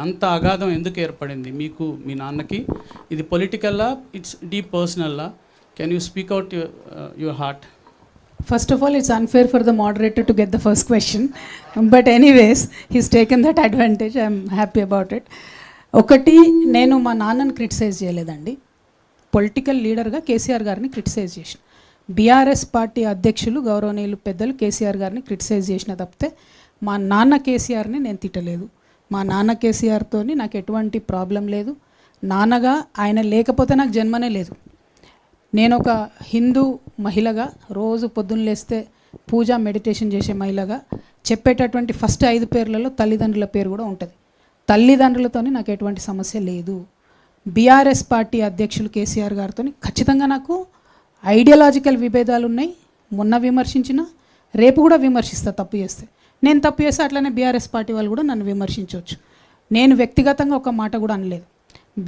అంత అగాధం ఎందుకు ఏర్పడింది మీకు మీ నాన్నకి? ఇది పొలిటికల్లా, ఇట్స్ డీప్ పర్సనల్లా? Can you speak out your heart? First of all, it's unfair for the moderator to get the first question. But anyways, he's taken that advantage. I'm happy about it. ఒకటి, నేను మా నాన్నని criticise చేయలేదండి. Political లీడర్గా కేసీఆర్ గారిని criticise చేసిన, BRS party అధ్యక్షులు గౌరవనీయులు పెద్దలు కేసీఆర్ గారిని క్రిటిసైజ్ చేసిన తప్పితే మా నాన్న కేసీఆర్ని నేను తిట్టలేదు. మా నాన్న కేసీఆర్తో నాకు ఎటువంటి ప్రాబ్లం లేదు. నాన్నగా ఆయన లేకపోతే నాకు జన్మనే లేదు. నేను ఒక హిందూ మహిళగా రోజు పొద్దున్న లేస్తే పూజ మెడిటేషన్ చేసే మహిళగా చెప్పేటటువంటి ఫస్ట్ 5 పేర్లలో తల్లిదండ్రుల పేరు కూడా ఉంటుంది. తల్లిదండ్రులతో నాకు ఎటువంటి సమస్య లేదు. బీఆర్ఎస్ పార్టీ అధ్యక్షులు కేసీఆర్ గారితో ఖచ్చితంగా నాకు ఐడియాలజికల్ విభేదాలు ఉన్నాయి. మొన్న విమర్శించిన, రేపు కూడా విమర్శిస్తా తప్పు చేస్తే. నేను తప్పు చేస్తే అట్లనే బీఆర్ఎస్ పార్టీ వాళ్ళు కూడా నన్ను విమర్శించవచ్చు. నేను వ్యక్తిగతంగా ఒక మాట కూడా అనలేదు.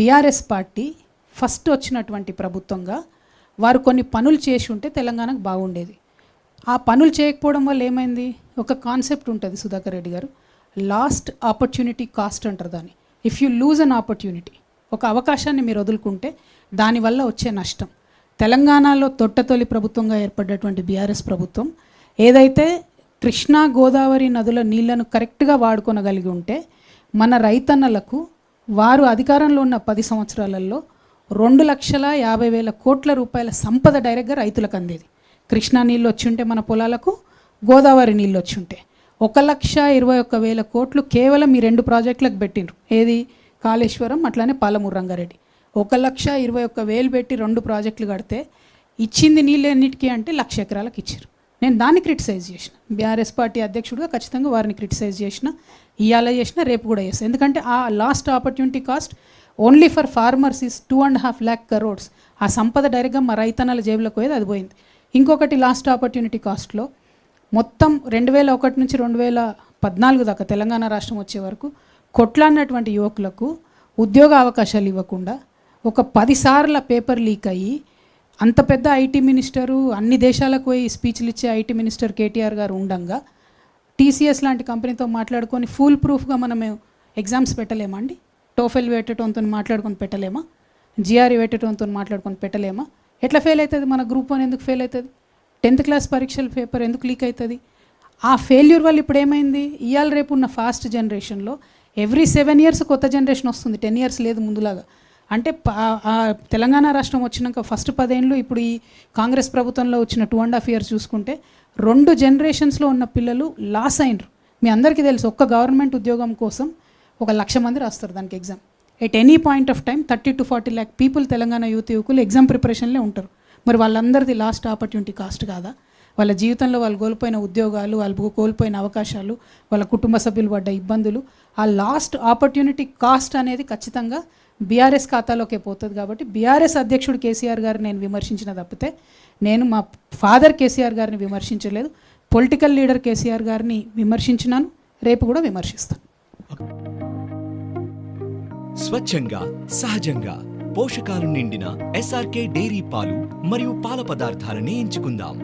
బీఆర్ఎస్ పార్టీ ఫస్ట్ వచ్చినటువంటి ప్రభుత్వంగా వారు కొన్ని పనులు చేసి ఉంటే తెలంగాణకు బాగుండేది. ఆ పనులు చేయకపోవడం వల్ల ఏమైంది? ఒక కాన్సెప్ట్ ఉంటుంది సుధాకర్ రెడ్డి గారు, లాస్ట్ ఆపర్చునిటీ కాస్ట్ అంటారు దాన్ని. If you lose an opportunity, ఒక అవకాశాన్ని మీరు వదులుకుంటే దానివల్ల వచ్చే నష్టం. తెలంగాణలో తొట్టతొలి ప్రభుత్వంగా ఏర్పడ్డటువంటి బీఆర్ఎస్ ప్రభుత్వం ఏదైతే కృష్ణా గోదావరి నదుల నీళ్లను కరెక్ట్గా వాడుకోనగలిగి ఉంటే మన రైతన్నలకు వారు అధికారంలో ఉన్న 10 సంవత్సరాలలో 2,50,000 కోట్ల రూపాయల సంపద డైరెక్ట్గా రైతులకు అందేది. కృష్ణా నీళ్ళు వచ్చి ఉంటే మన పొలాలకు, గోదావరి నీళ్ళు వచ్చి ఉంటే 1,21,000 కోట్లు కేవలం ఈ 2 ప్రాజెక్టులకు పెట్టిండ్రు. ఏది? కాళేశ్వరం, అట్లానే పాలమూరు రంగారెడ్డి. 1,21,000 పెట్టి 2 ప్రాజెక్టులు కడితే ఇచ్చింది నీళ్ళు ఎన్నిటికీ అంటే 1,00,000 ఎకరాలకు ఇచ్చారు. నేను దాన్ని క్రిటిసైజ్ చేసిన, బీఆర్ఎస్ పార్టీ అధ్యక్షుడిగా ఖచ్చితంగా వారిని క్రిటిసైజ్ చేసిన, ఇవాళ చేసిన, రేపు కూడా చేస్తాను. ఎందుకంటే ఆ last opportunity cost only for farmers is 2.5 lakh crores. ఆ సంపద డైరెక్ట్గా మా రైతన్నల జేబులోకి పోయేది, అది పోయింది. ఇంకొకటి లాస్ట్ ఆపర్చునిటీ కాస్ట్లో మొత్తం 2001 నుంచి 2014 దాకా తెలంగాణ రాష్ట్రం వచ్చే వరకు కొట్లాడినటువంటి యువకులకు ఉద్యోగ అవకాశాలు ఇవ్వకుండా ఒక 10 సార్ల పేపర్ లీక్ అయ్యి అంత పెద్ద ఐటీ మినిస్టరు, అన్ని దేశాలకు పోయి స్పీచ్లు ఇచ్చే ఐటీ మినిస్టర్ కేటీఆర్ గారు ఉండంగా టీసీఎస్ లాంటి కంపెనీతో మాట్లాడుకొని ఫుల్ ప్రూఫ్గా మనం ఎగ్జామ్స్ పెట్టలేమా అండి? టోఫెల్ పెట్టడంతో మాట్లాడుకొని పెట్టలేమా? జిఆర్ఈ పెట్టడంతో మాట్లాడుకొని పెట్టలేమా? ఎట్లా ఫెయిల్ అవుతుంది? మన గ్రూప్ 1 ఎందుకు ఫెయిల్ అవుతుంది? 10th క్లాస్ పరీక్షల పేపర్ ఎందుకు లీక్ అవుతుంది? ఆ ఫెయిల్యూర్ వల్ల ఇప్పుడు ఏమైంది? ఇవాళ రేపు ఉన్న ఫాస్ట్ జనరేషన్లో ఎవ్రీ 7 years కొత్త జనరేషన్ వస్తుంది. 10 years లేదు ముందులాగా. అంటే తెలంగాణ రాష్ట్రం వచ్చినాక ఫస్ట్ 10 ఏళ్ళు, ఇప్పుడు ఈ కాంగ్రెస్ ప్రభుత్వంలో వచ్చిన 2.5 years చూసుకుంటే 2 generations ఉన్న పిల్లలు లాస్ అయినరు. మీ అందరికీ తెలుసు, ఒక్క గవర్నమెంట్ ఉద్యోగం కోసం 1,00,000 మంది రాస్తారు దానికి exam. At any point of time 30 to 40 lakh people Telangana యువకులు ఎగ్జామ్ ప్రిపరేషన్లే ఉంటారు. మరి వాళ్ళందరిది లాస్ట్ ఆపర్చునిటీ కాస్ట్ కాదా? వాళ్ళ జీవితంలో వాళ్ళు కోల్పోయిన ఉద్యోగాలు, వాళ్ళు కోల్పోయిన అవకాశాలు, వాళ్ళ కుటుంబ సభ్యులు పడ్డ ఇబ్బందులు, ఆ లాస్ట్ ఆపర్చునిటీ కాస్ట్ అనేది ఖచ్చితంగా బీఆర్ఎస్ ఖాతాలోకే పోతుంది. కాబట్టి బీఆర్ఎస్ అధ్యక్షుడు కేసీఆర్ గారిని నేను విమర్శించిన తప్పితే నేను మా ఫాదర్ కేసీఆర్ గారిని విమర్శించలేదు. పొలిటికల్ లీడర్ కేసీఆర్ గారిని విమర్శించినాను, రేపు కూడా విమర్శిస్తాను. స్వచ్ఛంగా, సహజంగా పోషకాలు నిండిన ఎస్ఆర్కే డైరీ పాలు మరియు పాల పదార్థాలని ఎంచుకుందాం.